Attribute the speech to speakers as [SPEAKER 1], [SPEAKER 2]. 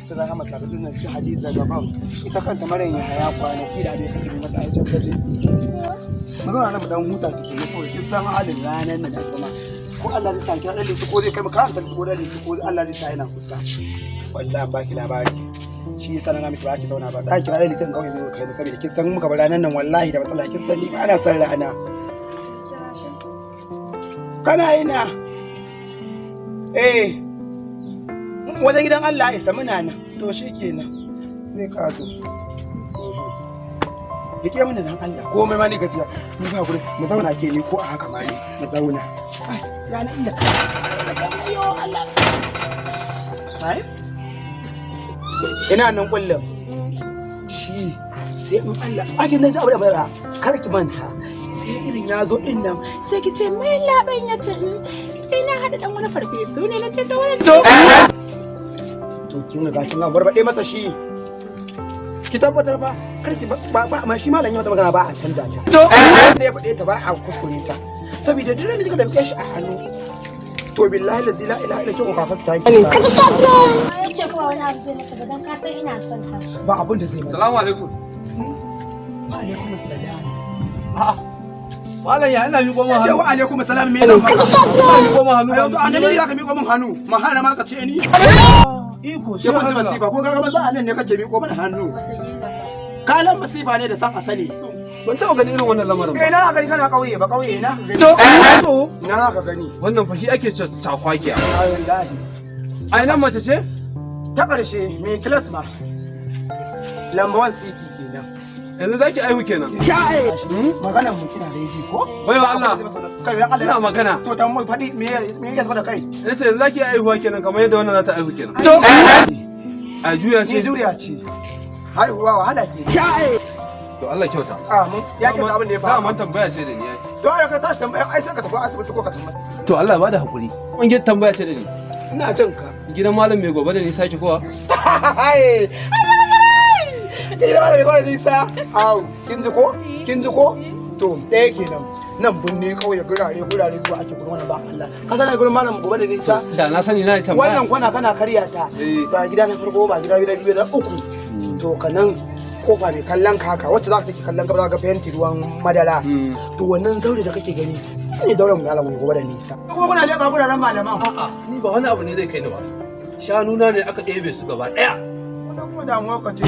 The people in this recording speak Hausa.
[SPEAKER 1] ta zama mata da dinnan shi Hadiza gaban ita kanta maran ya haya kwanaki da abin kake mata a can kaje magana nan mu dan huta kike ne kawai kin san halin ranan nan da kuma ko Allah zai sa ki dan liti ko zai kai maka hankali ko dan liti ko Allah zai sa ina fuska wallahi baki labari shi yasa na miki ba ki zauna ba za ki kira litin kawai zai kai saboda kin san muka bar ranan nan wallahi da matsala kin san ni ba ana san rana kana ina wajen gidan Allah isa muna nan to shi kenan zai ka zo rike mini nan Allah komai ma ni gajiya ni ba gure mu zauna ke ni ko a haka ma ni mu zauna ya na iya ayo Allah ai ina nan kullum shi sai in Allah ake nan abu da bara kar ki manta sai irin ya zo din nan sai ki ce mai laban ya ce sai na hada dan wani farfesu ne na ce ta wani to kin ga kin ga barbade masa shi ki tabbatar ba kar ki ba ma shi malam ya mata magana ba a canja ta to ne ya fade ta ba a kuskure ta saboda duk da kika damke shi a hannu to billahi la ilaha illa kin kafa ta yi ka ji sabba ai ce kuma wani abu zai masa dan ka san ina son ka ba abin da zai masa
[SPEAKER 2] assalamu alaikum
[SPEAKER 1] wa alaikum assalam
[SPEAKER 2] a'a malam ya ina miƙo min hannu
[SPEAKER 1] wa alaikum assalam me nan
[SPEAKER 2] ka sabba miƙo min hannu
[SPEAKER 1] ayo to annabi ya ka miƙo min hannu mahana ma ka ce ni iko shi wata masifa ko kaga maza anan ne kake miƙo mana hannu kalan masifa ne da san asali
[SPEAKER 2] ban taɓa ganin irin wannan lamarin ba
[SPEAKER 1] na gani kana kauye ba kauye na gani
[SPEAKER 2] to
[SPEAKER 1] na ka gani
[SPEAKER 2] wannan fa shi ake cakwakiya
[SPEAKER 1] wallahi
[SPEAKER 2] ai nan mace ce
[SPEAKER 1] ta karshe me class ma lamba 1 ciki kenan
[SPEAKER 2] yanzu zaki aihu kenan
[SPEAKER 1] maganar mu kina da yaji ko
[SPEAKER 2] bai wa Allah
[SPEAKER 1] kai dan Allah
[SPEAKER 2] ina magana
[SPEAKER 1] to dan mu fadi me ya da kai
[SPEAKER 2] nace yanzu zaki aihuwa kenan kamar yadda wannan za ta aihu kenan
[SPEAKER 1] to
[SPEAKER 2] a juya ce
[SPEAKER 1] ni juya ce haihuwa wahala ke
[SPEAKER 2] to Allah kyauta
[SPEAKER 1] mun ya ke abin da ya faru
[SPEAKER 2] man tambaya ce da ni
[SPEAKER 1] to ai ka tashi tambaya ai sai ka tafi asibiti ko ka tambaya
[SPEAKER 2] to Allah ba da hakuri mun gi tambaya ce da ni
[SPEAKER 1] ina jin ka
[SPEAKER 2] gidan malam mai gobe da ni sake kowa
[SPEAKER 1] gidan malam mai gobe da nisa au kin ji ko to ɗaya kenan nan bunne kauye gurare zuwa ake gurin wannan ba Allah ka sanar gurin malam gobe da nisa
[SPEAKER 2] da na sani na tambaya
[SPEAKER 1] wannan kwana kana karya ta ba gida na farko ba gida biyu na uku to kanan kofa mai kallon ka haka wacce za ka take kallon ka ga fenti ruwan madara to wannan zaure da kake gani ne dauran mu malam gobe da nisa kuma kuna leka guraren malaman
[SPEAKER 2] a'a ni ba wani abu ne zai kai ni ba shanuna ne aka ɗebe su gaba ɗaya
[SPEAKER 1] wannan kuma damuwa ka ce